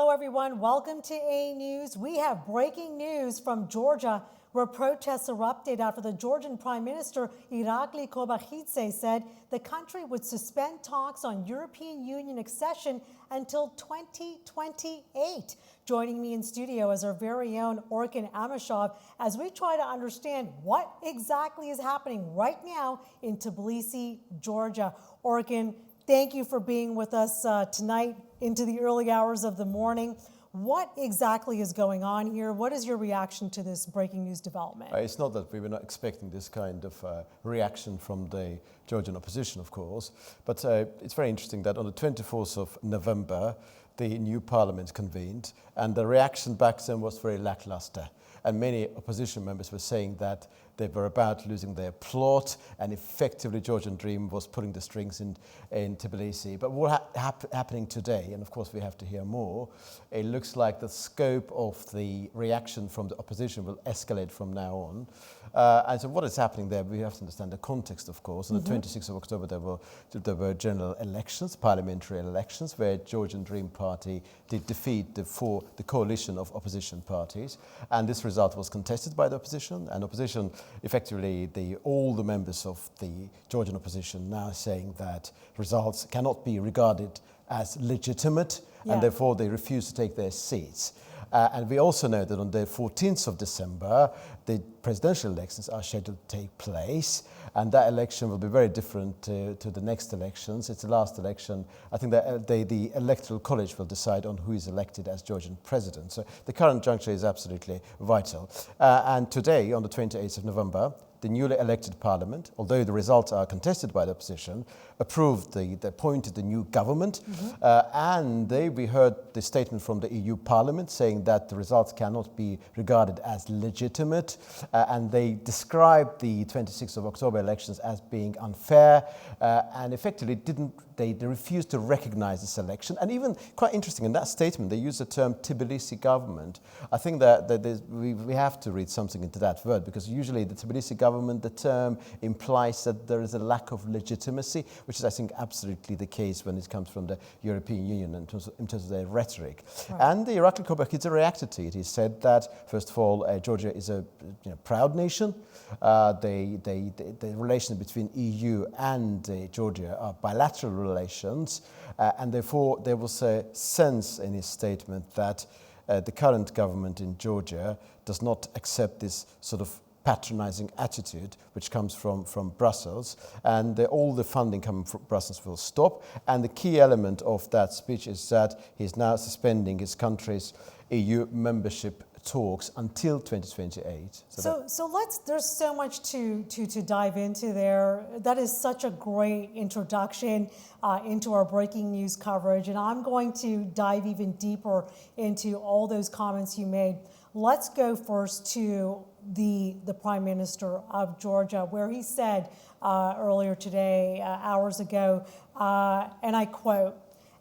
Hello, everyone. Welcome to AnewZ. We have breaking news from Georgia, where protests erupted after the Georgian Prime Minister Irakli Kobakhidze said the country would suspend talks on European Union accession until 2028. Joining me in studio is our very own Orkan Amishov as we try to understand what exactly is happening right now in Tbilisi, Georgia. Orkan, thank you for being with us tonight into the early hours of the morning. What exactly is going on here? What is your reaction to this breaking news development? It's not that we were not expecting this kind of reaction from the Georgian opposition, of course, but it's very interesting that on the 24th of November, the new parliament convened, and the reaction back then was very lackluster. And many opposition members were saying that they were about losing their plot, and effectively Georgian Dream was pulling the strings in Tbilisi. But what's happening today, and of course we have to hear more, it looks like the scope of the reaction from the opposition will escalate from now on. And so what is happening there, we have to understand the context, of course. On the 26th of October, there were general elections, parliamentary elections, where Georgian Dream Party did defeat the coalition of opposition parties. And this result was contested by the opposition, and opposition, effectively, all the members of the Georgian opposition now saying that results cannot be regarded as legitimate, and therefore they refuse to take their seats. And we also know that on the 14th of December, the presidential elections are scheduled to take place, and that election will be very different to the next elections. It's the last election. I think that the Electoral College will decide on who is elected as Georgian president. So the current juncture is absolutely vital. And today, on the 28th of November, the newly elected parliament, although the results are contested by the opposition, approved they appointed the new government, and we heard the statement from the EU Parliament saying that the results cannot be regarded as legitimate, and they described the 26th of October elections as being unfair, and effectively they refused to recognize this election. And even quite interesting, in that statement, they used the term Tbilisi government. I think that we have to read something into that word, because usually the Tbilisi government, the term implies that there is a lack of legitimacy, which is, I think, absolutely the case when it comes from the European Union in terms of their rhetoric. Right. And the Irakli Kobakhidze reacted to it. He said that, first of all, Georgia is a proud nation. The relations between EU and Georgia are bilateral relations, and therefore there was a sense in his statement that the current government in Georgia does not accept this sort of patronizing attitude which comes from Brussels, and all the funding coming from Brussels will stop. And the key element of that speech is that he's now suspending his country's EU membership talks until 2028. There's so much to dive into there. That is such a great introduction into our breaking news coverage, and I'm going to dive even deeper into all those comments you made. Let's go first to the Prime Minister of Georgia, where he said earlier today, hours ago, and I quote,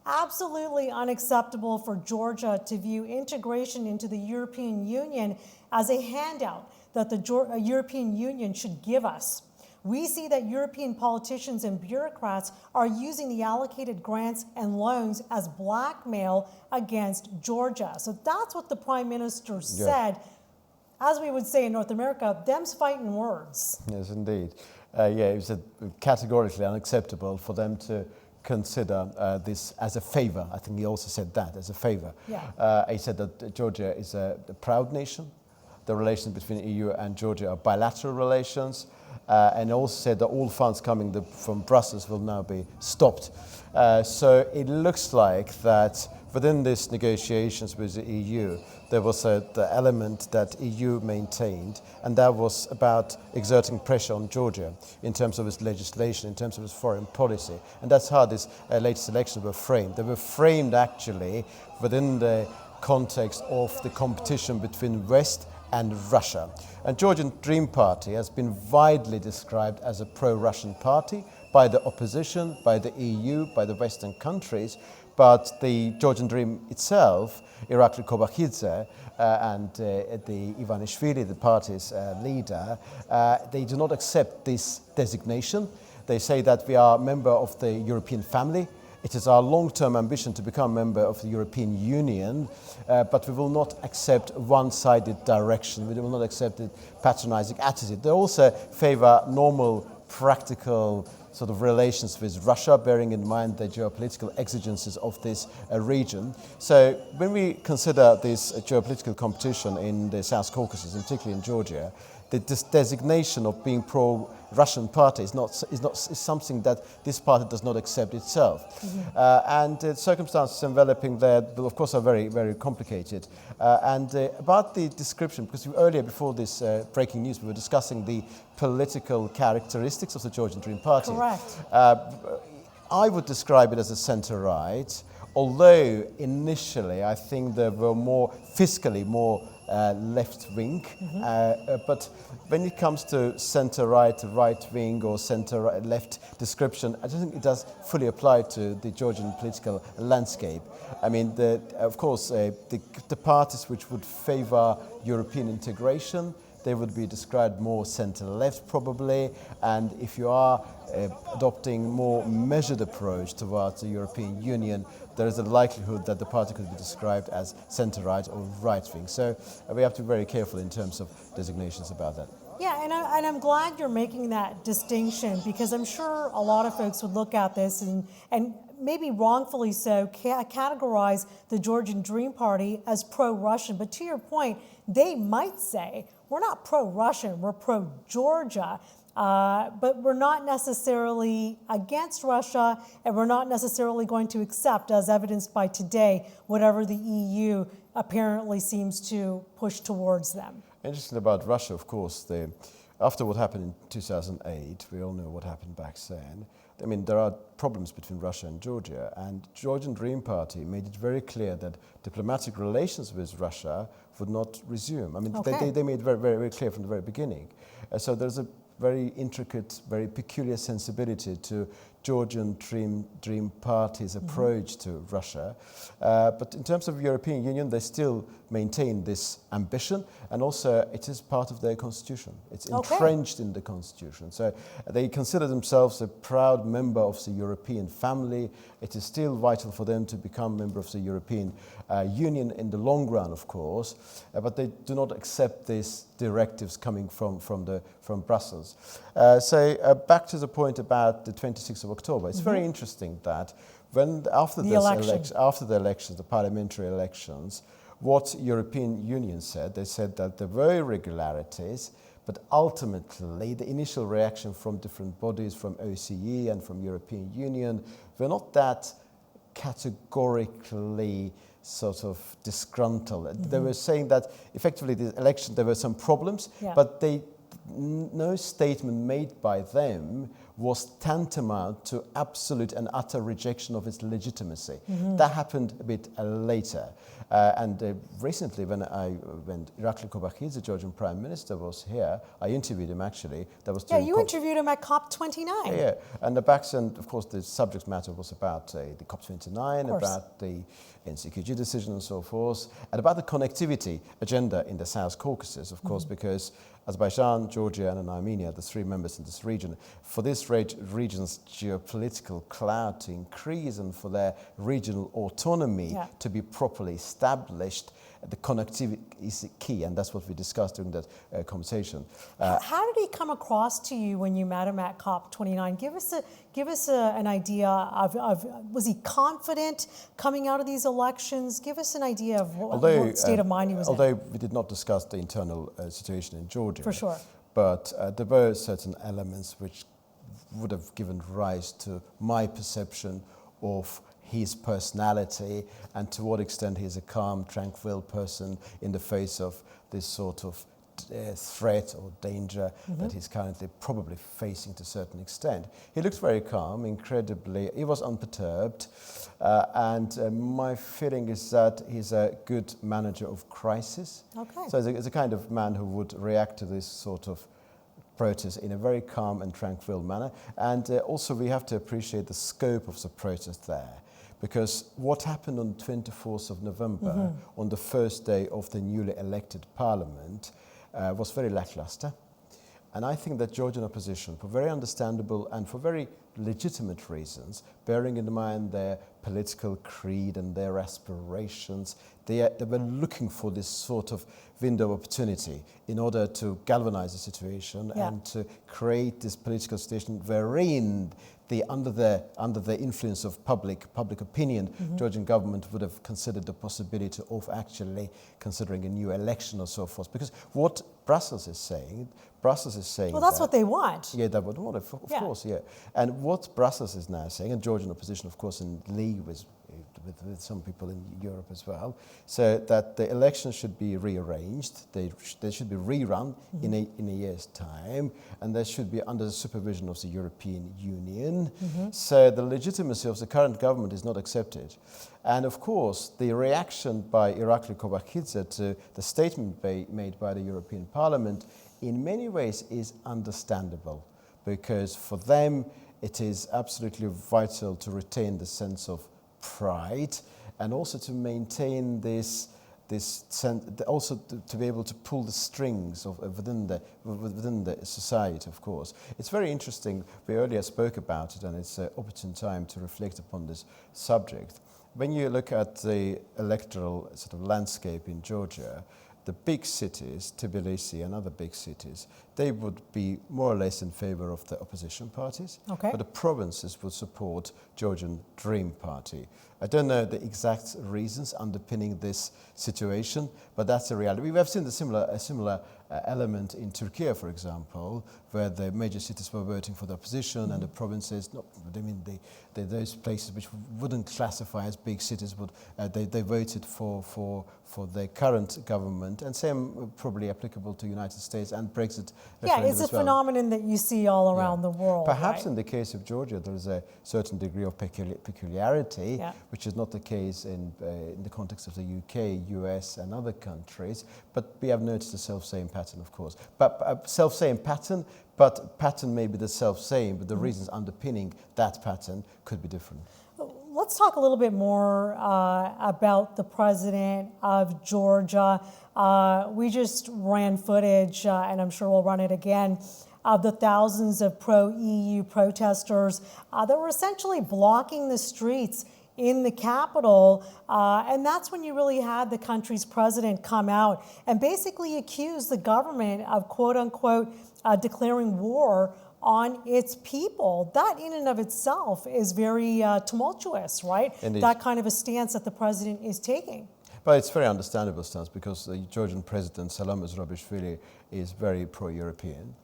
"Absolutely unacceptable for Georgia to view integration into the European Union as a handout that the European Union should give us. We see that European politicians and bureaucrats are using the allocated grants and loans as blackmail against Georgia." So that's what the Prime Minister said. As we would say in North America, them's fighting words. Yes, indeed. It was categorically unacceptable for them to consider this as a favor. I think he also said that, as a favor. He said that Georgia is a proud nation. The relations between the EU and Georgia are bilateral relations. And also said that all funds coming from Brussels will now be stopped. So it looks like that within these negotiations with the EU, there was the element that EU maintained, and that was about exerting pressure on Georgia in terms of its legislation, in terms of its foreign policy. And that's how these latest elections were framed. They were framed actually within the context of the competition between West and Russia. And Georgian Dream Party has been widely described as a pro-Russian party by the opposition, by the EU, by the Western countries. But the Georgian Dream itself, Irakli Kobakhidze and the Ivanishvili, the party's leader, they do not accept this designation. They say that we are a member of the European family. It is our long-term ambition to become a member of the European Union, but we will not accept one-sided direction. We will not accept a patronizing attitude. They also favor normal, practical sort of relations with Russia, bearing in mind the geopolitical exigencies of this region. So when we consider this geopolitical competition in the South Caucasus, and particularly in Georgia, this designation of being pro-Russian party is something that this party does not accept itself. And the circumstances enveloping there, of course, are very, very complicated. About the description, because earlier, before this breaking news, we were discussing the political characteristics of the Georgian Dream Party. Correct. I would describe it as a centre-right, although initially I think there were fiscally more left-wing, but when it comes to centre-right, right-wing or centre-left description, I don't think it does fully apply to the Georgian political landscape. I mean, of course, the parties which would favour European integration, they would be described more centre-left probably, and if you are adopting more measured approach towards the European Union, there is a likelihood that the party could be described as centre-right or right-wing. So we have to be very careful in terms of designations about that. Yeah, and I'm glad you're making that distinction, because I'm sure a lot of folks would look at this and maybe wrongfully so, categorize the Georgian Dream Party as pro-Russian. But to your point, they might say, we're not pro-Russian, we're pro-Georgia. But we're not necessarily against Russia, and we're not necessarily going to accept, as evidenced by today, whatever the EU apparently seems to push towards them. Interesting about Russia, of course, after what happened in 2008, we all know what happened back then. I mean, there are problems between Russia and Georgia, and Georgian Dream Party made it very clear that diplomatic relations with Russia would not resume. I mean, they made it very, very, very clear from the very beginning. So there's a very intricate, very peculiar sensibility to Georgian Dream Party's approach to Russia. But in terms of European Union, they still maintain this ambition, and also it is part of their constitution. It's entrenched in the constitution. So they consider themselves a proud member of the European family. It is still vital for them to become a member of the European Union in the long run, of course, but they do not accept these directives coming from Brussels. Back to the point about the 26th of October. It's very interesting that after the elections, the parliamentary elections, what European Union said, they said that there were irregularities, but ultimately the initial reaction from different bodies, from OSCE and from European Union, were not that categorically sort of disgruntled. They were saying that effectively the election, there were some problems, but no statement made by them was tantamount to absolute and utter rejection of its legitimacy. That happened a bit later. Recently, when Irakli Kobakhidze, the Georgian Prime Minister, was here, I interviewed him actually. You interviewed him at COP29. Yeah, and of course, the subject matter was about the COP29, about the NCQG decision and so forth, and about the connectivity agenda in the South Caucasus, of course, because Azerbaijan, Georgia, and Armenia, the three members in this region, for this region's geopolitical clout to increase and for their regional autonomy to be properly established, the connectivity is key, and that's what we discussed during that conversation. How did he come across to you when you met him at COP29? Give us an idea of was he confident coming out of these elections? Give us an idea of what state of mind he was in. Although we did not discuss the internal situation in Georgia. For sure. But there were certain elements which would have given rise to my perception of his personality and to what extent he's a calm, tranquil person in the face of this sort of threat or danger that he's currently probably facing to a certain extent. He looks very calm, he was unperturbed, and my feeling is that he's a good manager of crisis. So he's a kind of man who would react to this sort of protest in a very calm and tranquil manner. And also we have to appreciate the scope of the protest there. Because what happened on 24th of November, on the first day of the newly elected parliament, was very lackluster. And I think that Georgian opposition, for very understandable and for very legitimate reasons, bearing in mind their political creed and their aspirations. They were looking for this sort of window of opportunity in order to galvanize the situation and to create this political situation wherein under the influence of public opinion, Georgian government would have considered the possibility of actually considering a new election or so forth. Because what Brussels is saying. Well, that's what they want. Yeah, that would want, of course, yeah. And what Brussels is now saying, and Georgian opposition, of course, in league with some people in Europe as well, so that the elections should be rearranged, they should be rerun in a year's time, and they should be under the supervision of the European Union. So the legitimacy of the current government is not accepted. And of course, the reaction by Irakli Kovakidze to the statement made by the European Parliament in many ways is understandable, because for them it is absolutely vital to retain the sense of pride and also to maintain this sense, also to be able to pull the strings of within the society, of course. It's very interesting. We earlier spoke about it, and it's an opportune time to reflect upon this subject. When you look at the electoral sort of landscape in Georgia, the big cities, Tbilisi and other big cities, they would be more or less in favor of the opposition parties. Okay. But the provinces would support Georgian Dream Party. I don't know the exact reasons underpinning this situation, but that's the reality. We have seen a similar element in Turkey, for example, where the major cities were voting for the opposition and the provinces, those places which wouldn't classify as big cities, they voted for the current government, and same probably applicable to United States and Brexit. Yeah, it's a phenomenon that you see all around the world. Perhaps right? in the case of Georgia, there is a certain degree of peculiarity, which is not the case in the context of the UK, US, and other countries. But we have noticed the self-same pattern, of course. But self-same pattern, but pattern may be the self-same, but the reasons underpinning that pattern could be different. Let's talk a little bit more about the president of Georgia. We just ran footage, and I'm sure we'll run it again, of the thousands of pro-EU protesters that were essentially blocking the streets in the capital. And that's when you really had the country's president come out and basically accuse the government of, quote unquote, declaring war on its people. That in and of itself is very tumultuous, right? Indeed. That kind of a stance that the president is taking. But it's very understandable stance, because the Georgian president, Salam Zurabishvili, is very pro-European.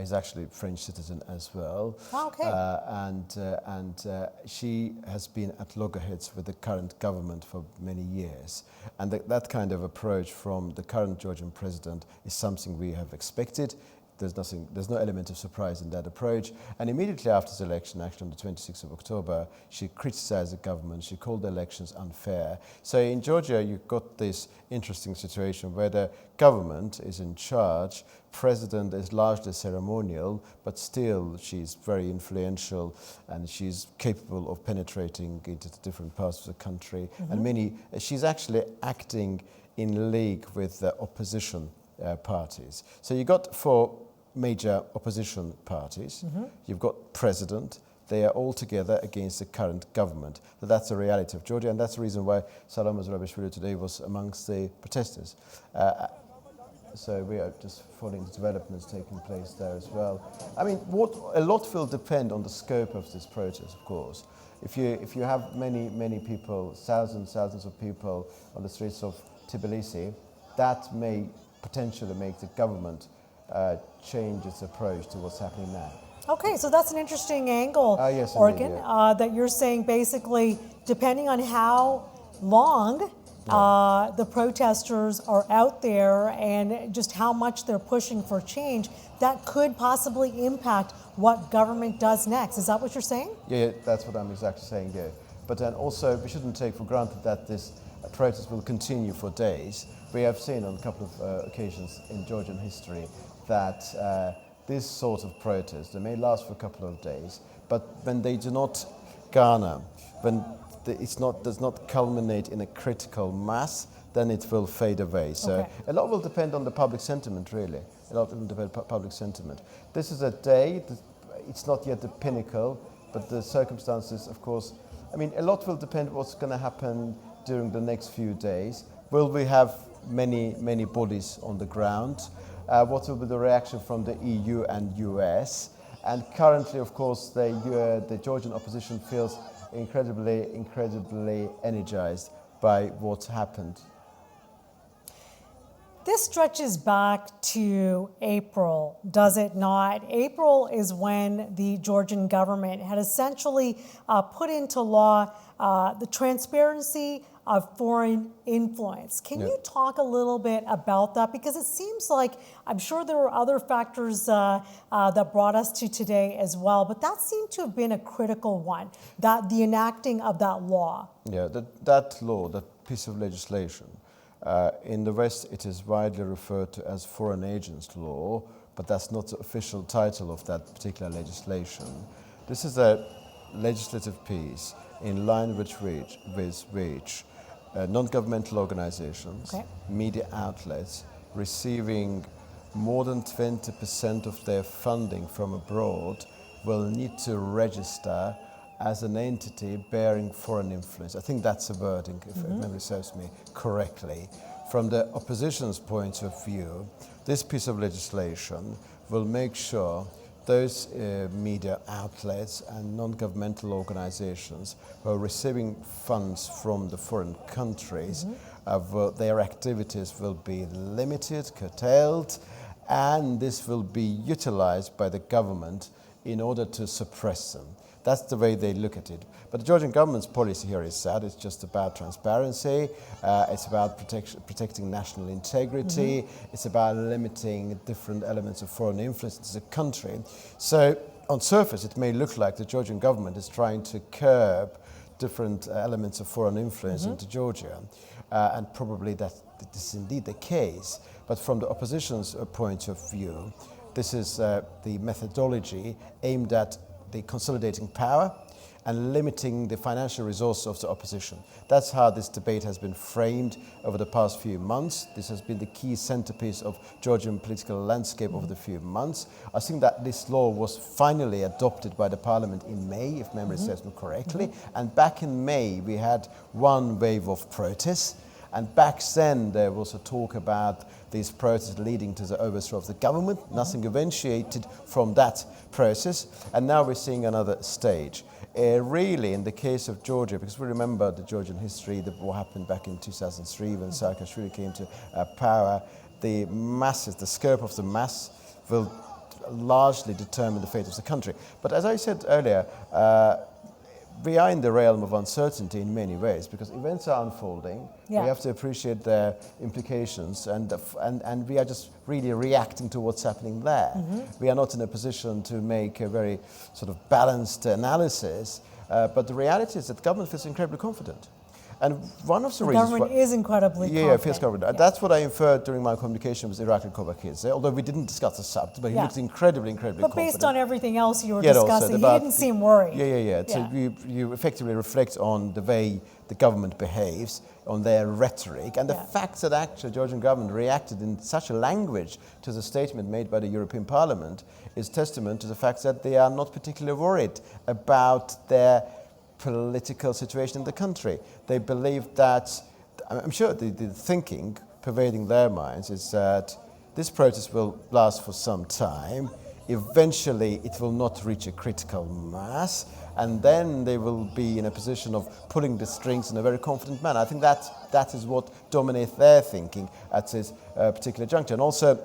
He's actually a French citizen as well. Okay. And she has been at loggerheads with the current government for many years. And that kind of approach from the current Georgian president is something we have expected. There's no element of surprise in that approach. And immediately after the election, actually on the 26th of October, she criticized the government. She called the elections unfair. So in Georgia, you've got this interesting situation where the government is in charge. President is largely ceremonial, but still she's very influential and she's capable of penetrating into the different parts of the country. And she's actually acting in league with the opposition parties. So you got four major opposition parties. You've got president. They are all together against the current government. So that's the reality of Georgia, and that's the reason why Salam Zurabishvili today was amongst the protesters. So we are just following the developments taking place there as well. I mean, a lot will depend on the scope of this protest, of course. If you have many people, thousands of people on the streets of Tbilisi, that may potentially make the government change its approach to what's happening now. Okay, so that's an interesting angle, yes, Orkin, indeed, that you're saying basically, depending on how long the protesters are out there and just how much they're pushing for change, that could possibly impact what government does next. Is that what you're saying? Yeah, that's what I'm exactly saying, yeah. But then also, we shouldn't take for granted that this protest will continue for days. We have seen on a couple of occasions in Georgian history that this sort of protest, they may last for a couple of days, but when they do not garner, when does not culminate in a critical mass, then it will fade away. So a lot will depend on the public sentiment, really. A lot will depend on public sentiment. This is a day, it's not yet the pinnacle. but the circumstances, of course, I mean, a lot will depend what's going to happen during the next few days. Will we have many bodies on the ground? What will be the reaction from the EU and US? And currently, of course, the Georgian opposition feels incredibly energized by what's happened. This stretches back to April, does it not? April is when the Georgian government had essentially put into law the transparency of foreign influence. Can you talk a little bit about that? Because it seems like, I'm sure there were other factors that brought us to today as well, but that seemed to have been a critical one, that the enacting of that law. Yeah, that law, that piece of legislation, in the West it is widely referred to as Foreign Agents Law, but that's not the official title of that particular legislation. This is a legislative piece in line with which non-governmental organizations, media outlets receiving more than 20% of their funding from abroad will need to register as an entity bearing foreign influence. I think that's a wording, if memory serves me correctly. From the opposition's point of view, this piece of legislation will make sure those media outlets and non-governmental organizations who are receiving funds from the foreign countries, their activities will be limited, curtailed, and this will be utilized by the government in order to suppress them. That's the way they look at it. But the Georgian government's policy here is sad. It's just about transparency. It's about protecting national integrity. It's about limiting different elements of foreign influence into the country. So on surface, it may look like the Georgian government is trying to curb different elements of foreign influence into Georgia. And probably that is indeed the case. But from the opposition's point of view, this is the methodology aimed at the consolidating power and limiting the financial resources of the opposition. That's how this debate has been framed over the past few months. This has been the key centerpiece of Georgian political landscape over the few months. I think that this law was finally adopted by the parliament in May, if memory serves me correctly. And back in May, we had one wave of protests. And back then, there was a talk about these protests leading to the overthrow of the government. Nothing eventuated from that process. And now we're seeing another stage. Really, in the case of Georgia, because we remember the Georgian history, what happened back in 2003 when Saakashvili came to power, the masses, the scope of the mass will largely determine the fate of the country. But as I said earlier, we are in the realm of uncertainty in many ways because events are unfolding. We have to appreciate their implications, and we are just really reacting to what's happening there. We are not in a position to make a very sort of balanced analysis, but the reality is that the government feels incredibly confident. And one of the reasons... The government is incredibly confident. Yeah, feels confident. That's what I inferred during my communication with Irakli Kovakidze, although we didn't discuss the subject, but he looked incredibly confident. But based on everything else you were discussing, he didn't seem worried. Yeah. So you effectively reflect on the way the government behaves, on their rhetoric, and the fact that actually the Georgian government reacted in such a language to the statement made by the European Parliament is testament to the fact that they are not particularly worried about their political situation in the country. They believe that, I'm sure the thinking pervading their minds is that this protest will last for some time. Eventually, it will not reach a critical mass, and then they will be in a position of pulling the strings in a very confident manner. I think that is what dominates their thinking at this particular juncture. And also,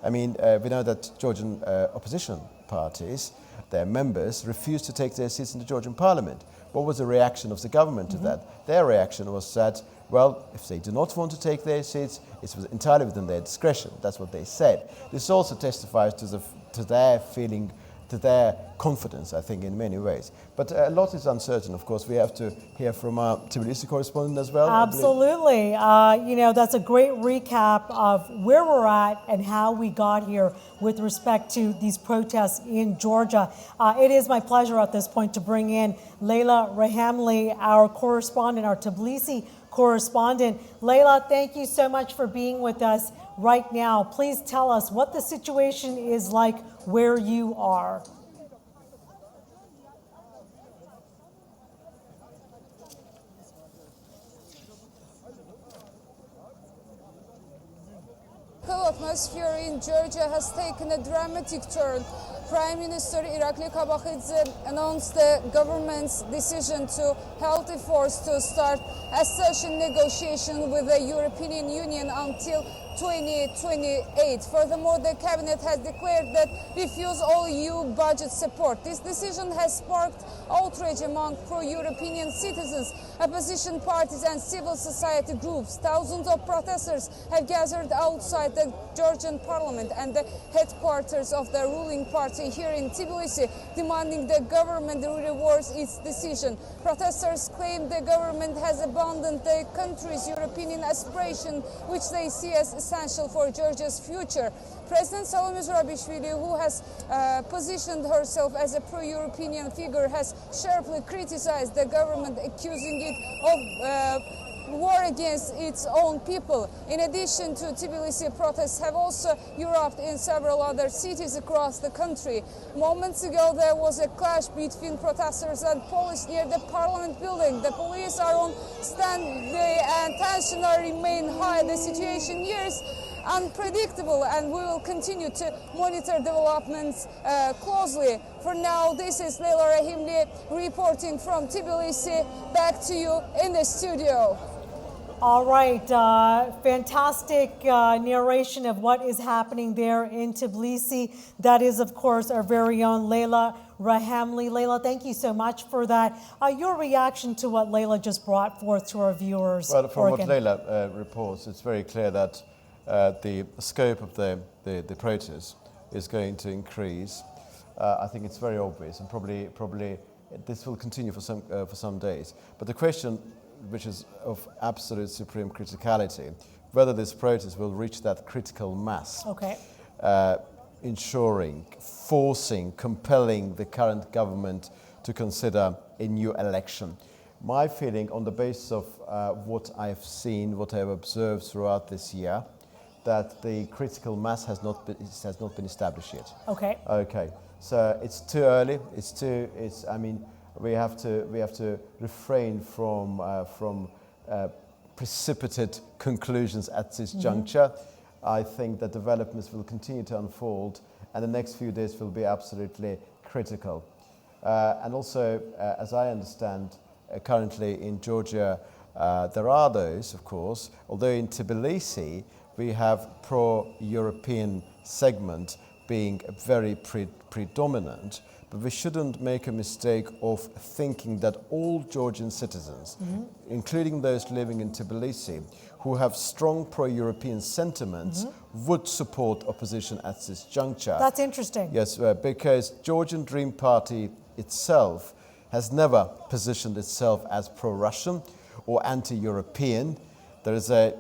I mean, we know that Georgian opposition parties, their members, refused to take their seats in the Georgian parliament. What was the reaction of the government to that? Their reaction was that, well, if they do not want to take their seats, it was entirely within their discretion. That's what they said. This also testifies to their feeling, to their confidence, I think, in many ways. But a lot is uncertain, of course. We have to hear from our Tbilisi correspondent as well. Absolutely. That's a great recap of where we're at and how we got here with respect to these protests in Georgia. It is my pleasure at this point to bring in Leila Rahamli, our correspondent, our Tbilisi correspondent. Leila, thank you so much for being with us right now. Please tell us what the situation is like where you are. atmosphere in Georgia has taken a dramatic turn. Prime Minister Irakli Kabakhidze announced the government's decision to halt the force to start accession negotiation with the European Union until 2028. Furthermore, the cabinet has declared that refuse all EU budget support. This decision has sparked outrage among pro-European citizens, opposition parties and civil society groups. Thousands of protesters have gathered outside the Georgian parliament and the headquarters of the ruling party here in Tbilisi, demanding the government reverse its decision. Protesters claim the government has abandoned the country's European aspiration, which they see as essential for Georgia's future. President Salome Zurabishvili, who has positioned herself as a pro-European figure, has sharply criticized the government, accusing it of war against its own people. In addition to Tbilisi, protests have also erupted in several other cities across the country. Moments ago, there was a clash between protesters and police near the parliament building. The police are on standby and tension remain high. The situation here is unpredictable, and we will continue to monitor developments closely. For now, this is Leyla Rahimli reporting from Tbilisi. Back to you in the studio. All right, fantastic narration of what is happening there in Tbilisi. That is, of course, our very own Leyla Rahimli. Leyla, thank you so much for that. Your reaction to what Leyla just brought forth to our viewers? Well, from what Leyla reports, it's very clear that the scope of the protest is going to increase. I think it's very obvious, and probably this will continue for some days. But the question, which is of absolute supreme criticality, whether this protest will reach that critical mass, ensuring, forcing, compelling the current government to consider a new election. My feeling, on the basis of what I've seen, what I've observed throughout this year, that the critical mass has not been established yet. Okay. Okay. So it's too early. I mean, we have to refrain from precipitate conclusions at this juncture. I think that developments will continue to unfold, and the next few days will be absolutely critical. And also, as I understand, currently in Georgia, there are those, of course, although in Tbilisi we have pro-European segment being very predominant, but we shouldn't make a mistake of thinking that all Georgian citizens, including those living in Tbilisi, who have strong pro-European sentiments, would support opposition at this juncture. That's interesting. Yes, because Georgian Dream Party itself has never positioned itself as pro-Russian or anti-European. There is a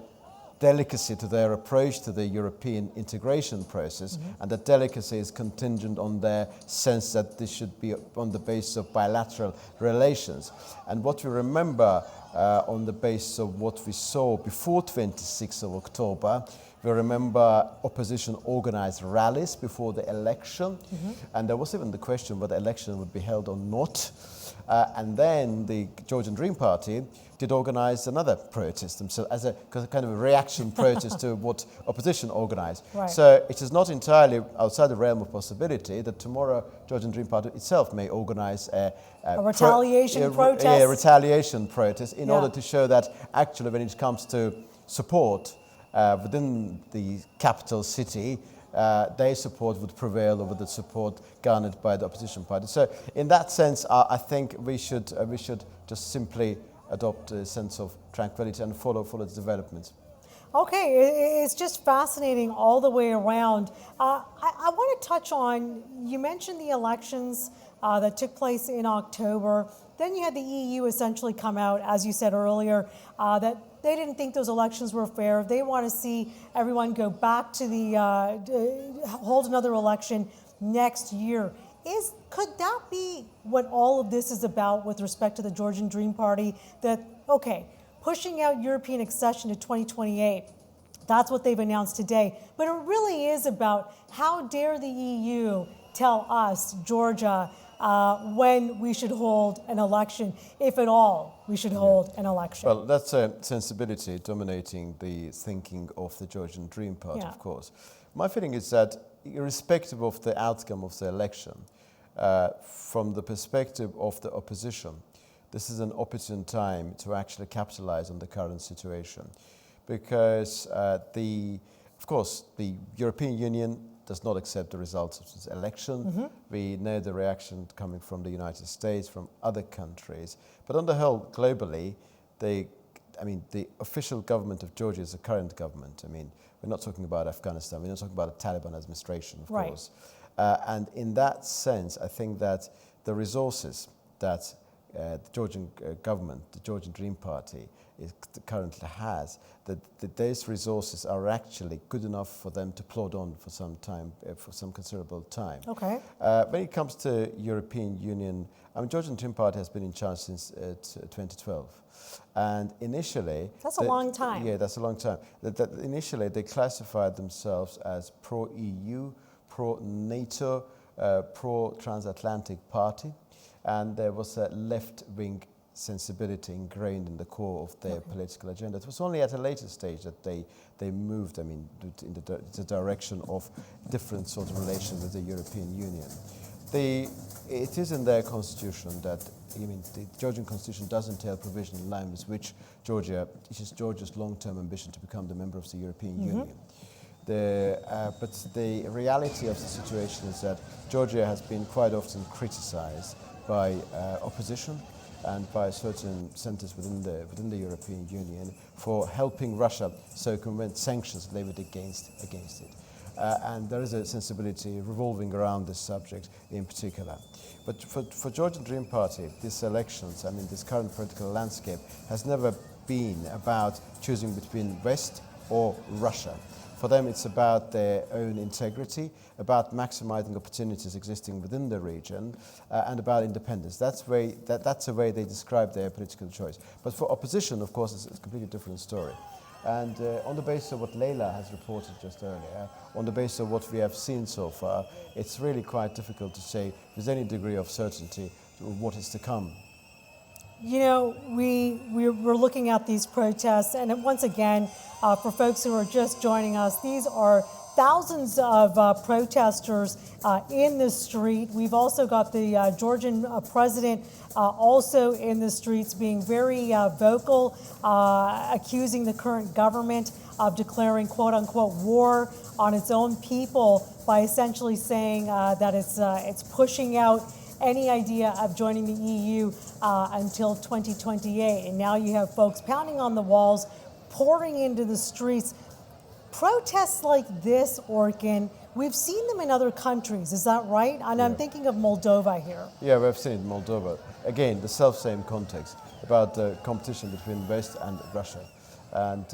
delicacy to their approach to the European integration process, and that delicacy is contingent on their sense that this should be on the basis of bilateral relations. And what we remember on the basis of what we saw before 26th of October, we remember opposition organized rallies before the election, and there was even the question whether the election would be held or not. And then the Georgian Dream Party did organize another protest themselves as a kind of a reaction protest to what opposition organized. Right. So it is not entirely outside the realm of possibility that tomorrow Georgian Dream Party itself may organize a retaliation protest. A retaliation protest in order to show that actually when it comes to support within the capital city, their support would prevail over the support garnered by the opposition party. So in that sense, I think we should just simply adopt a sense of tranquility and follow its developments. Okay, it's just fascinating all the way around. I want to touch on, you mentioned the elections that took place in October. Then you had the EU essentially come out, as you said earlier, that they didn't think those elections were fair. They want to see everyone go back to hold another election next year. Could that be what all of this is about with respect to the Georgian Dream Party? That, okay, pushing out European accession to 2028, that's what they've announced today. But it really is about how dare the EU tell us, Georgia, when we should hold an election, if at all we should hold an election. Well, that's a sensibility dominating the thinking of the Georgian Dream Party, Yeah. of course. My feeling is that irrespective of the outcome of the election, from the perspective of the opposition, this is an opportune time to actually capitalize on the current situation. Because of course, the European Union does not accept the results of this election. We know the reaction coming from the United States, from other countries. But on the whole, globally, the official government of Georgia is the current government. I mean, we're not talking about Afghanistan. We're not talking about a Taliban administration, of Right. course. And in that sense, I think that the resources that the Georgian government, the Georgian Dream Party, currently has, that those resources are actually good enough for them to plod on for some time, for some considerable time. Okay. When it comes to European Union, Georgian Dream Party has been in charge since 2012. And initially... That's a long time. Yeah, that's a long time. Initially, they classified themselves as pro-EU, pro-NATO, pro-transatlantic party. And there was a left-wing sensibility ingrained in the core of their political agenda. It was only at a later stage that they moved, in the direction of different sort of relations with the European Union. It is in their constitution that, the Georgian constitution does entail provision in line with which it is Georgia's long-term ambition to become the member of the European Union. But the reality of the situation is that Georgia has been quite often criticized by opposition and by certain centers within the European Union for helping Russia circumvent sanctions levied against it. And there is a sensibility revolving around this subject in particular. But for Georgian Dream Party, these elections, this current political landscape has never been about choosing between West or Russia. For them, it's about their own integrity, about maximizing opportunities existing within the region, and about independence. That's the way they describe their political choice. But for opposition, of course, it's a completely different story. And on the basis of what Leila has reported just earlier, on the basis of what we have seen so far, it's really quite difficult to say with any degree of certainty what is to come. We're looking at these protests, and once again, for folks who are just joining us, these are thousands of protesters in the street. We've also got the Georgian president also in the streets being very vocal, accusing the current government of declaring quote-unquote war on its own people by essentially saying that it's pushing out any idea of joining the EU until 2028. And now you have folks pounding on the walls, pouring into the streets. Protests like this, Orkin, we've seen them in other countries, is that right? And I'm thinking of Moldova here. Yeah, we've seen Moldova. Again, the self-same context about the competition between West and Russia. And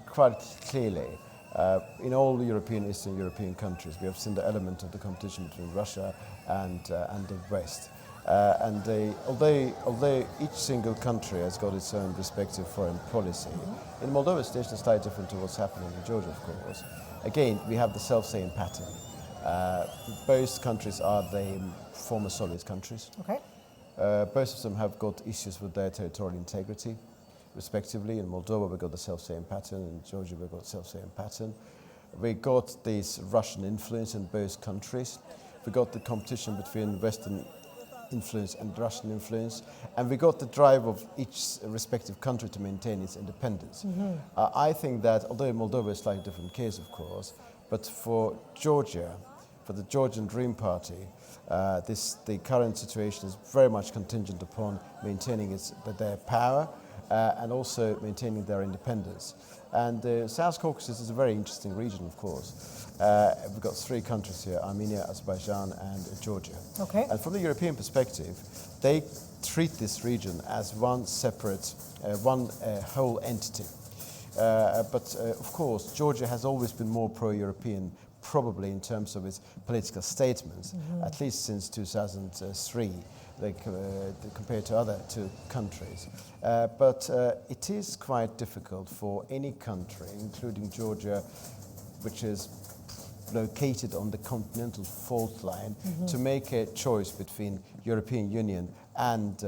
quite clearly, in all the Eastern European countries, we have seen the element of the competition between Russia and the West. Although each single country has got its own respective foreign policy, in Moldova, the situation is slightly different to what's happening in Georgia, of course. Again, we have the self-same pattern. Both countries are the former Soviet countries. Okay. Both of them have got issues with their territorial integrity, respectively. In Moldova, we got the self-same pattern. In Georgia, we got the self-same pattern. We got this Russian influence in both countries. We got the competition between Western influence and Russian influence, and we got the drive of each respective country to maintain its independence. I think that, although Moldova is a slightly different case, of course, but for Georgia, for the Georgian Dream Party, the current situation is very much contingent upon maintaining their power and also maintaining their independence. And the South Caucasus is a very interesting region, of course. We've got three countries here, Armenia, Azerbaijan, and Georgia. Okay. And from the European perspective, they treat this region as one separate, one whole entity. But of course, Georgia has always been more pro-European, probably in terms of its political statements, at least since 2003. Compared to other two countries. But it is quite difficult for any country, including Georgia, which is located on the continental fault line to make a choice between European Union and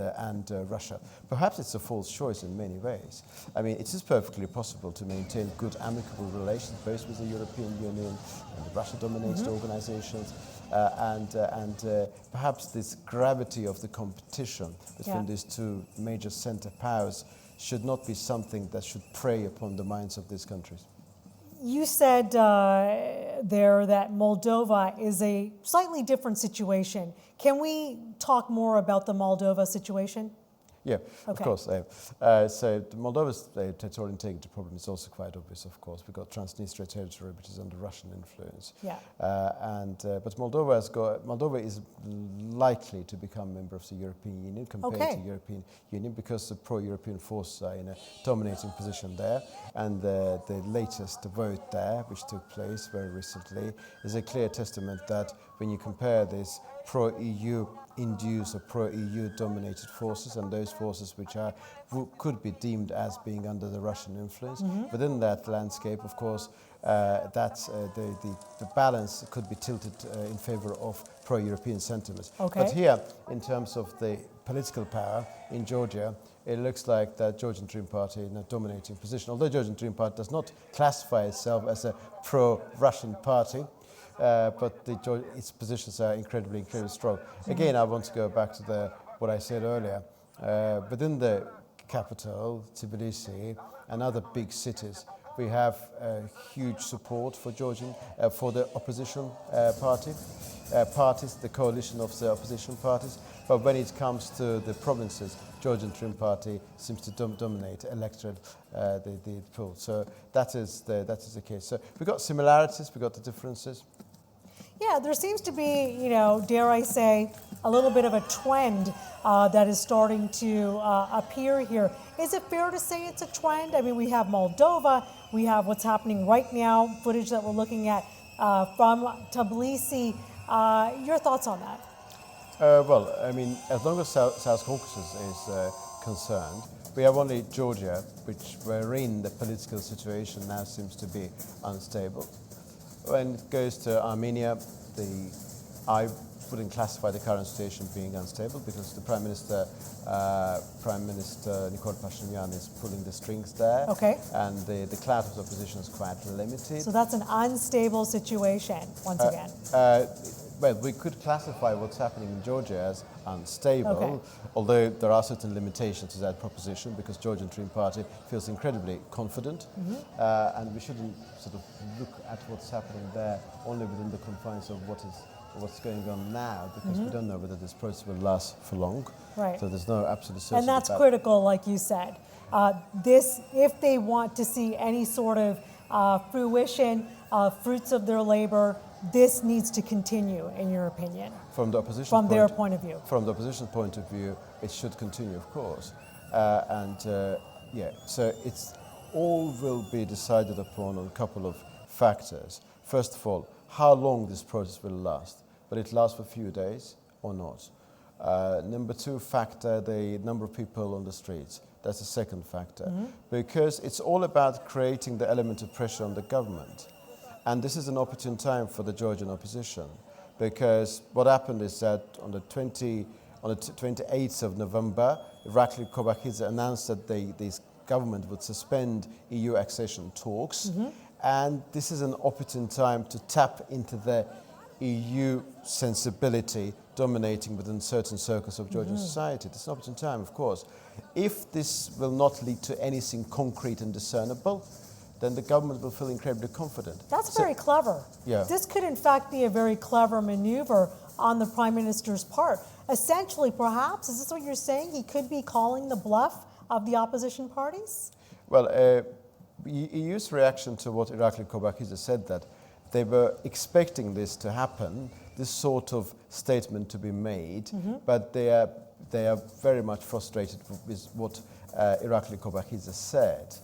Russia. Perhaps it's a false choice in many ways. I mean, it is perfectly possible to maintain good amicable relations both with the European Union and the Russia-dominated organizations, and perhaps this gravity of the competition between these two major center powers should not be something that should prey upon the minds of these countries. You said there that Moldova is a slightly different situation. Can we talk more about the Moldova situation? Yeah, of course. So Moldova's territorial integrity problem is also quite obvious, of course. We've got Transnistria territory, which is under Russian influence. Yeah. But Moldova is likely to become a member of the European Union compared to the European Union because the pro-European forces are in a dominating position there. And the latest vote there, which took place very recently, is a clear testament that when you compare this pro-EU induced or pro-EU dominated forces and those forces which could be deemed as being under the Russian influence. Within that landscape, of course, the balance could be tilted in favor of pro-European sentiments. But here, in terms of the political power in Georgia, it looks like the Georgian Dream Party in a dominating position. Although Georgian Dream Party does not classify itself as a pro-Russian party, but its positions are incredibly strong. Again, I want to go back to what I said earlier. Within the capital, Tbilisi, and other big cities, we have huge support for for the opposition parties, the coalition of the opposition parties. But when it comes to the provinces, Georgian Dream Party seems to dominate electorate the pool. So that is the case. So we've got similarities, we've got the differences. Yeah, there seems to be, dare I say, a little bit of a trend that is starting to appear here. Is it fair to say it's a trend? I mean, we have Moldova, we have what's happening right now, footage that we're looking at from Tbilisi. Your thoughts on that? Well, I mean, as long as South Caucasus is concerned, we have only Georgia, wherein the political situation now seems to be unstable. When it goes to Armenia, I wouldn't classify the current situation being unstable because the Prime Minister Nikol Pashinyan is pulling the strings there. Okay. And the clout of the opposition is quite limited. So that's an unstable situation, once again. Well, we could classify what's happening in Georgia as unstable, although there are certain limitations to that proposition because Georgian Dream Party feels incredibly confident, and we shouldn't sort of look at what's happening there only within the confines of what's going on now, because we don't know whether this process will last for long. Right. So there's no absolute certainty. And that's critical, like you said. If they want to see any sort of fruition, fruits of their labor, this needs to continue, in your opinion? From the opposition From their point of view. From the opposition point of view, it should continue, of course. So it's all will be decided upon on a couple of factors. First of all, how long this process will last. Will it last for a few days or not? Number two factor, the number of people on the streets. That's the second factor. Because it's all about creating the element of pressure on the government. And this is an opportune time for the Georgian opposition, because what happened is that on the 28th of November, Irakli Kobakidze announced that this government would suspend EU accession talks, and this is an opportune time to tap into the EU sensibility dominating within certain circles of Georgian society. It's an opportune time, of course. If this will not lead to anything concrete and discernible, then the government will feel incredibly confident. That's very clever. Yeah. This could, in fact, be a very clever maneuver on the Prime Minister's part. Essentially, perhaps, is this what you're saying? He could be calling the bluff of the opposition parties? Well, EU's reaction to what Irakli Kobakidze said, that they were expecting this to happen, this sort of statement to be made, but they are very much frustrated with what Irakli Kobakidze said.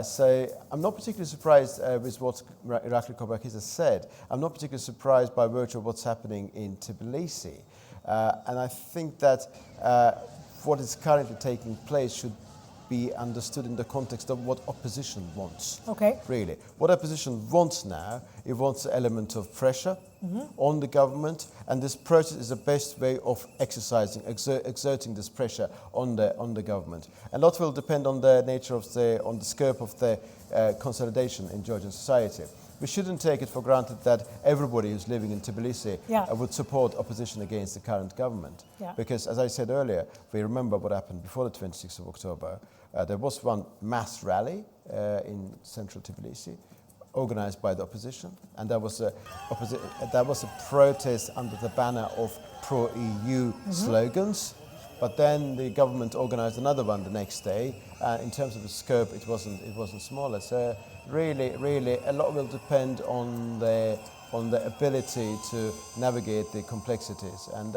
So I'm not particularly surprised with what Irakli Kobakidze said. I'm not particularly surprised by virtue of what's happening in Tbilisi. And I think that what is currently taking place should be understood in the context of what opposition wants. Okay. Really. What opposition wants now, it wants an element of pressure on the government, and this process is the best way of exerting this pressure on the government. And a lot will depend on the nature of on the scope of the consolidation in Georgian society. We shouldn't take it for granted that everybody who's living in Tbilisi would support opposition against the current government. Yeah. Because, as I said earlier, we remember what happened before the 26th of October. There was one mass rally in central Tbilisi, organized by the opposition, and that was a protest under the banner of pro-EU slogans. But then the government organized another one the next day. In terms of the scope, it wasn't smaller. So really, a lot will depend on the ability to navigate the complexities. And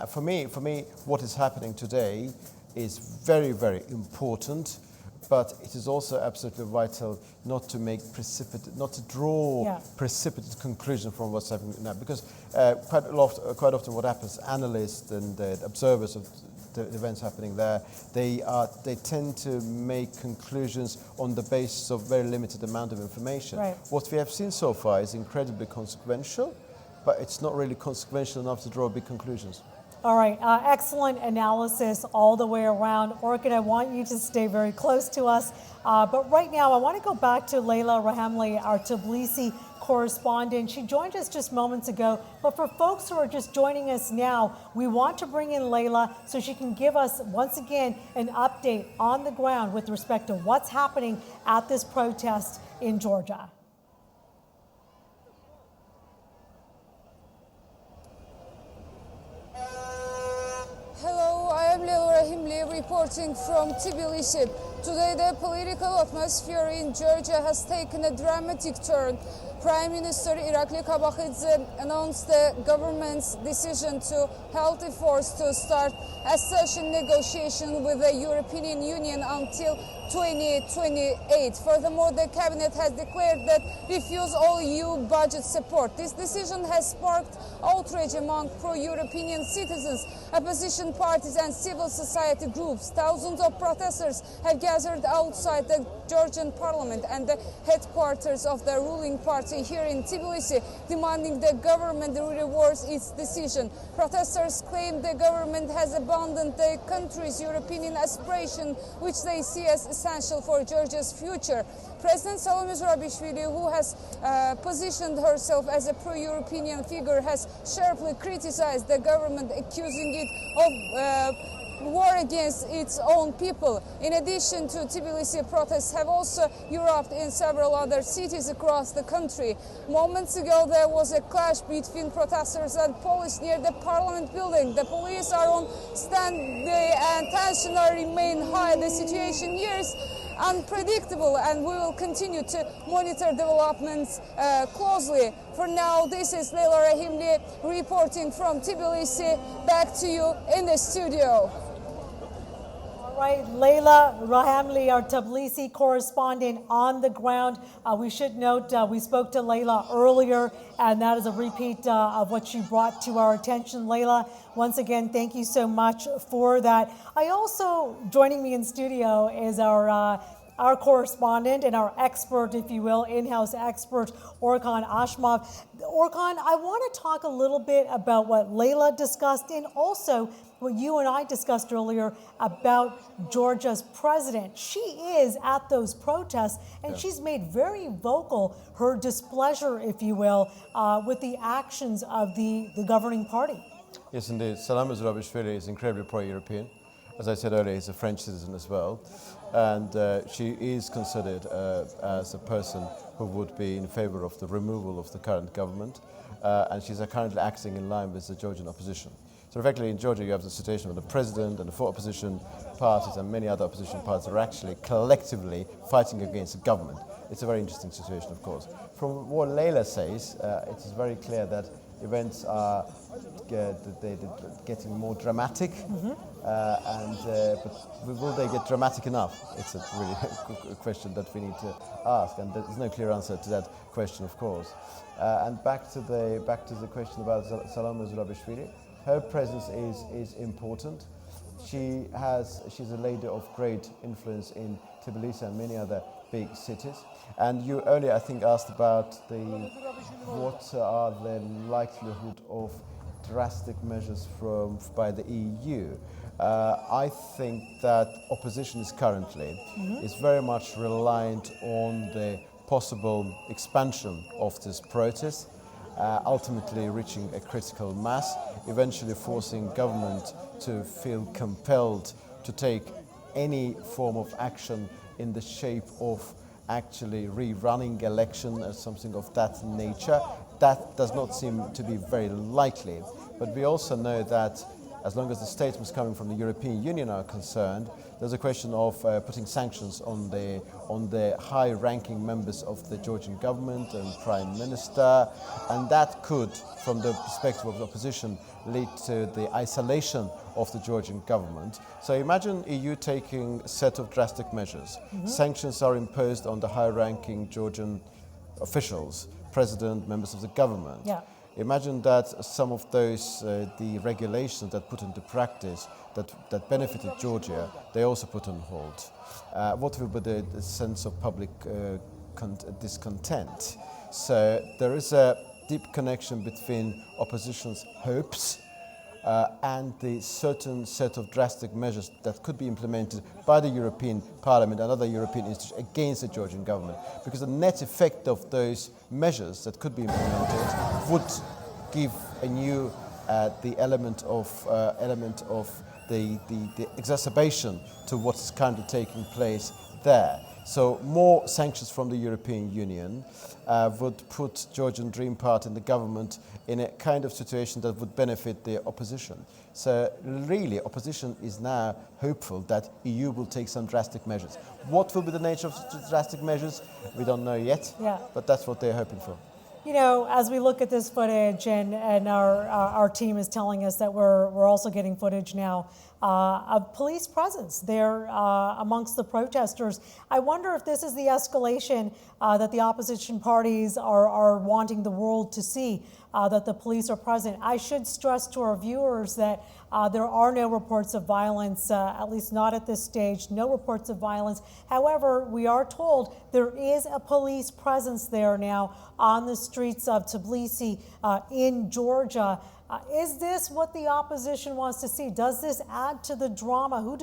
for me, what is happening today is very, very important. But it is also absolutely vital not to draw precipitate conclusions from what's happening now, because quite often what happens, analysts and observers of the events happening there, they tend to make conclusions on the basis of very limited amount of information. Right. What we have seen so far is incredibly consequential, but it's not really consequential enough to draw big conclusions. All right, excellent analysis all the way around. Orkun, I want you to stay very close to us. But right now, I want to go back to Leyla Rahamli, our Tbilisi correspondent. She joined us just moments ago. But for folks who are just joining us now, we want to bring in Leyla so she can give us, once again, an update on the ground with respect to what's happening at this protest in Georgia. Reporting from Tbilisi. Today, the political atmosphere in Georgia has taken a dramatic turn. Prime Minister Irakli Kabakhidze announced the government's decision to halt the force to start accession negotiation with the European Union until 2028. Furthermore, the cabinet has declared that refuse all EU budget support. This decision has sparked outrage among pro-European citizens, opposition parties and civil society groups. Thousands of protesters have gathered outside the Georgian parliament and the headquarters of the ruling party here in Tbilisi, demanding the government reverse its decision. Protesters claim the government has abandoned the country's European aspiration, which they see as essential for Georgia's future. President Salome Zurabishvili, who has positioned herself as a pro-European figure, has sharply criticized the government, accusing it of war against its own people. In addition to Tbilisi, protests have also erupted in several other cities across the country. Moments ago, there was a clash between protesters and police near the parliament building. The police are on standby and tension remain high. The situation here is unpredictable, and we will continue to monitor developments closely. For now, this is Leyla Rahimli reporting from Tbilisi. Back to you in the studio. All right, Leyla Rahamli, our Tbilisi correspondent on the ground. We should note we spoke to Leyla earlier, and that is a repeat of what she brought to our attention. Leyla, once again, thank you so much for that. I also, joining me in studio is our correspondent and our expert, if you will, in-house expert, Orkun Ashmov. Orkun, I want to talk a little bit about what Leyla discussed and also what you and I discussed earlier about Georgia's president. She is at those protests, and she's made very vocal her displeasure, if you will, with the actions of the governing party. Yes, indeed. Salome Zurabishvili is incredibly pro-European. As I said earlier, he's a French citizen as well. And she is considered as a person who would be in favor of the removal of the current government. And she's currently acting in line with the Georgian opposition. So effectively in Georgia you have the situation where the president and the four opposition parties and many other opposition parties are actually collectively fighting against the government. It's a very interesting situation, of course. From what Leyla says, it is very clear that events are getting more dramatic, but will they get dramatic enough? It's a really question that we need to ask, and there's no clear answer to that question, of course. And back to the question about Salome Zurabishvili, her presence is important. she's a lady of great influence in Tbilisi and many other big cities. And you earlier, I think, asked about what are the likelihood of drastic measures by the EU. I think that opposition is currently is very much reliant on the possible expansion of this protest, ultimately reaching a critical mass, eventually forcing government to feel compelled to take any form of action in the shape of actually rerunning election or something of that nature. That does not seem to be very likely. But we also know that as long as the statements coming from the European Union are concerned, there's a question of putting sanctions on the high-ranking members of the Georgian government and Prime Minister, and that could, from the perspective of the opposition, lead to the isolation of the Georgian government. So imagine EU taking a set of drastic measures. Sanctions are imposed on the high-ranking Georgian officials, president, members of the government. Yeah. Imagine that some of those, the regulations that put into practice that benefited Georgia, they also put on hold. What will be the sense of public discontent? So there is a deep connection between opposition's hopes and the certain set of drastic measures that could be implemented by the European Parliament and other European institutions against the Georgian government. Because the net effect of those measures that could be implemented would give a new the element of the exacerbation to what is currently taking place there. So more sanctions from the European Union would put Georgian Dream Party and the government in a kind of situation that would benefit the opposition. So really, opposition is now hopeful that EU will take some drastic measures. What will be the nature of such drastic measures? We don't know yet, but that's what they're hoping for. You know, as we look at this footage, and our team is telling us that we're also getting footage now of police presence there amongst the protesters. I wonder if this is the escalation that the opposition parties are wanting the world to see, that the police are present. I should stress to our viewers that there are no reports of violence, at least not at this stage, no reports of violence. However, we are told there is a police presence there now on the streets of Tbilisi in Georgia. Is this what the opposition wants to see? Does this add to the drama? Who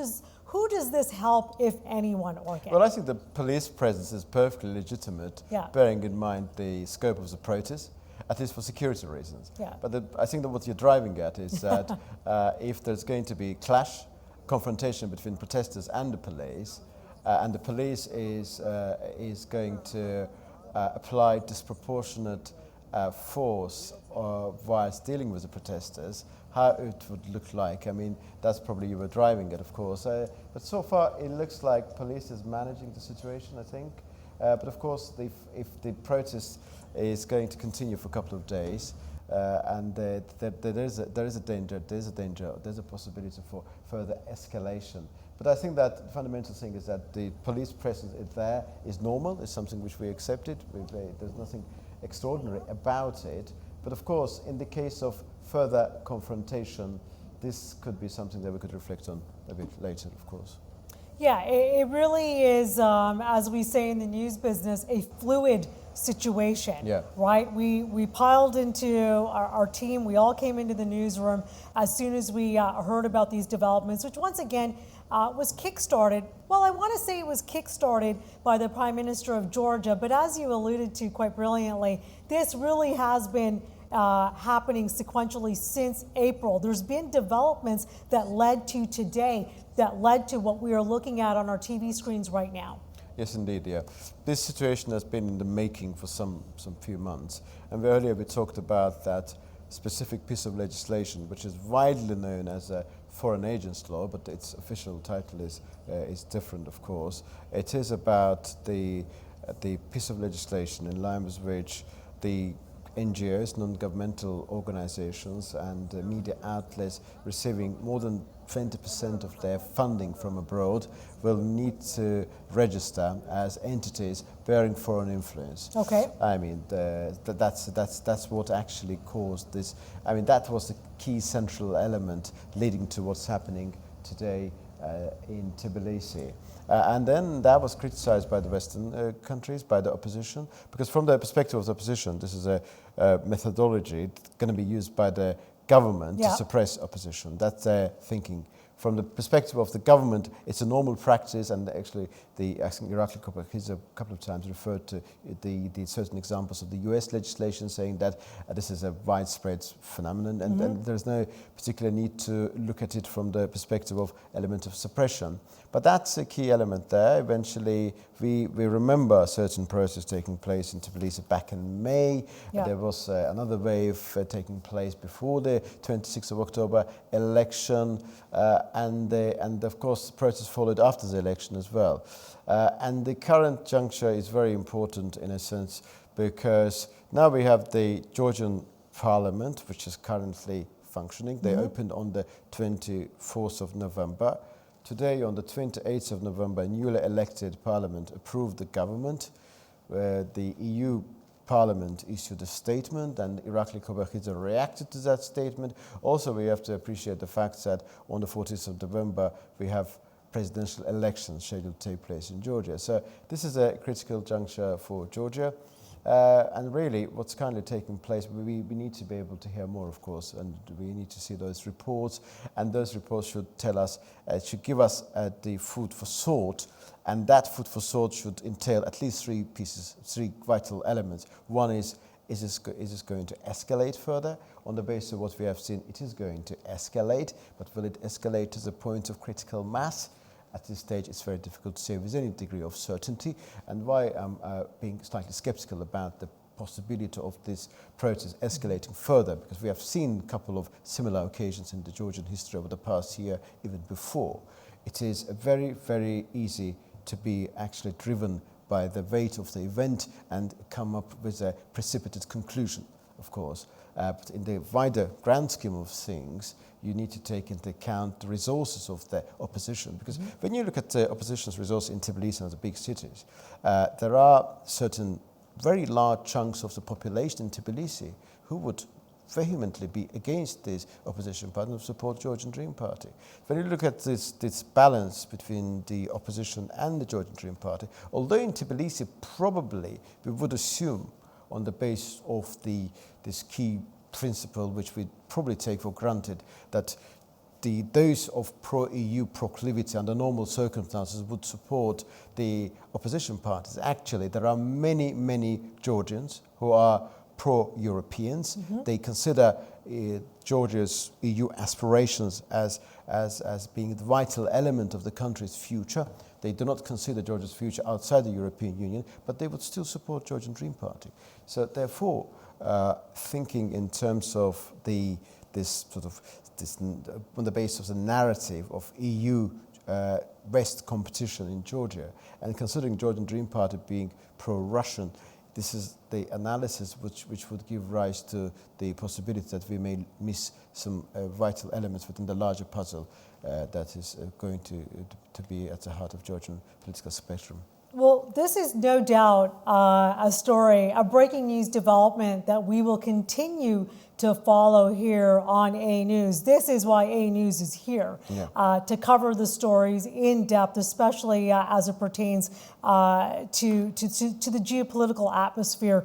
does this help, if anyone, Orkan? Well, I think the police presence is perfectly legitimate, bearing in mind the scope of the protest, at least for security reasons. But I think that what you're driving at is that if there's going to be confrontation between protesters and the police is going to apply disproportionate force whilst dealing with the protesters, how it would look like. I mean, that's probably you were driving at, of course. But so far, it looks like police is managing the situation, I think. But of course, if the protest is going to continue for a couple of days, and there is a danger, there's a possibility for further escalation. But I think that the fundamental thing is that the police presence is normal, is something which we accepted. There's nothing extraordinary about it. But of course, in the case of further confrontation, this could be something that we could reflect on a bit later, of course. Yeah, it really is, as we say in the news business, a fluid situation, right? We piled into our team. We all came into the newsroom as soon as we heard about these developments, which once again was kickstarted. Well, I want to say it was kickstarted by the Prime Minister of Georgia, but as you alluded to quite brilliantly, this really has been happening sequentially since April. There's been developments that led to today, that led to what we are looking at on our TV screens right now. Yes, indeed, yeah. This situation has been in the making for some few months. And earlier we talked about that specific piece of legislation, which is widely known as a foreign agents law, but its official title is different, of course. It is about the piece of legislation in line with which the NGOs, non-governmental organizations, and media outlets receiving more than 20% of their funding from abroad will need to register as entities bearing foreign influence. Okay. I mean, that's what actually caused this. I mean, that was the key central element leading to what's happening today in Tbilisi. And then that was criticized by the Western countries, by the opposition, because from the perspective of the opposition, this is a methodology going to be used by the government to suppress opposition. That's their thinking. From the perspective of the government, it's a normal practice, and actually the Iraqi Kobakhidze a couple of times referred to the certain examples of the US legislation saying that this is a widespread phenomenon, and there's no particular need to look at it from the perspective of element of suppression. But that's a key element there. Eventually, we remember a certain process taking place in Tbilisi back in May. There was another wave taking place before the 26th of October election, and of course, the process followed after the election as well. And the current juncture is very important in a sense because now we have the Georgian parliament, which is currently functioning. They opened on the 24th of November. Today, on the 28th of November, a newly elected parliament approved the government, where the EU Parliament issued a statement, and Iraqi Kobakhidze reacted to that statement. Also, we have to appreciate the fact that on the 14th of November, we have presidential elections scheduled to take place in Georgia. So this is a critical juncture for Georgia. And really, what's currently taking place, we need to be able to hear more, of course, and we need to see those reports. And those reports should tell us, should give us the food for thought. And that food for thought should entail at least three vital elements. One is this going to escalate further? On the basis of what we have seen, it is going to escalate, but will it escalate to the point of critical mass? At this stage, it's very difficult to say with any degree of certainty, and why I'm being slightly skeptical about the possibility of this process escalating further, because we have seen a couple of similar occasions in the Georgian history over the past year, even before. It is very, very easy to be actually driven by the weight of the event and come up with a precipitate conclusion, of course. But in the wider grand scheme of things, you need to take into account the resources of the opposition. Because when you look at the opposition's resources in Tbilisi and the big cities, there are certain very large chunks of the population in Tbilisi who would vehemently be against this opposition party and support Georgian Dream Party. When you look at this balance between the opposition and the Georgian Dream Party, although in Tbilisi probably we would assume on the basis of this key principle, which we probably take for granted, that those of pro-EU proclivity under normal circumstances would support the opposition parties. Actually, there are many, many Georgians who are pro-Europeans. They consider Georgia's EU aspirations as being the vital element of the country's future. They do not consider Georgia's future outside the European Union, but they would still support Georgian Dream Party. So therefore, thinking in terms of this on the basis of the narrative of EU West competition in Georgia, and considering Georgian Dream Party being pro-Russian, this is the analysis which would give rise to the possibility that we may miss some vital elements within the larger puzzle that is going to be at the heart of Georgian political spectrum. Well, this is no doubt a story, a breaking news development that we will continue to follow here on AnewZ. This is why AnewZ is here, to cover the stories in depth, especially as it pertains to the geopolitical atmosphere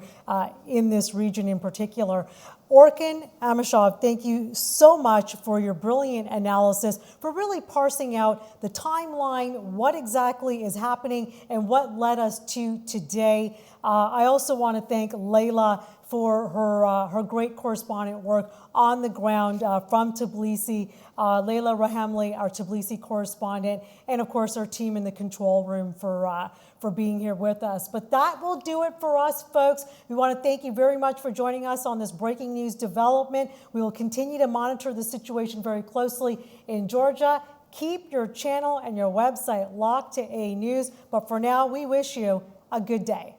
in this region in particular. Orkan Amishov, thank you so much for your brilliant analysis, for really parsing out the timeline, what exactly is happening, and what led us to today. I also want to thank Layla for her great correspondent work on the ground from Tbilisi, Layla Rahamli, our Tbilisi correspondent, and of course our team in the control room for being here with us. But that will do it for us, folks. We want to thank you very much for joining us on this breaking news development. We will continue to monitor the situation very closely in Georgia. Keep your channel and your website locked to AnewZ. But for now, we wish you a good day.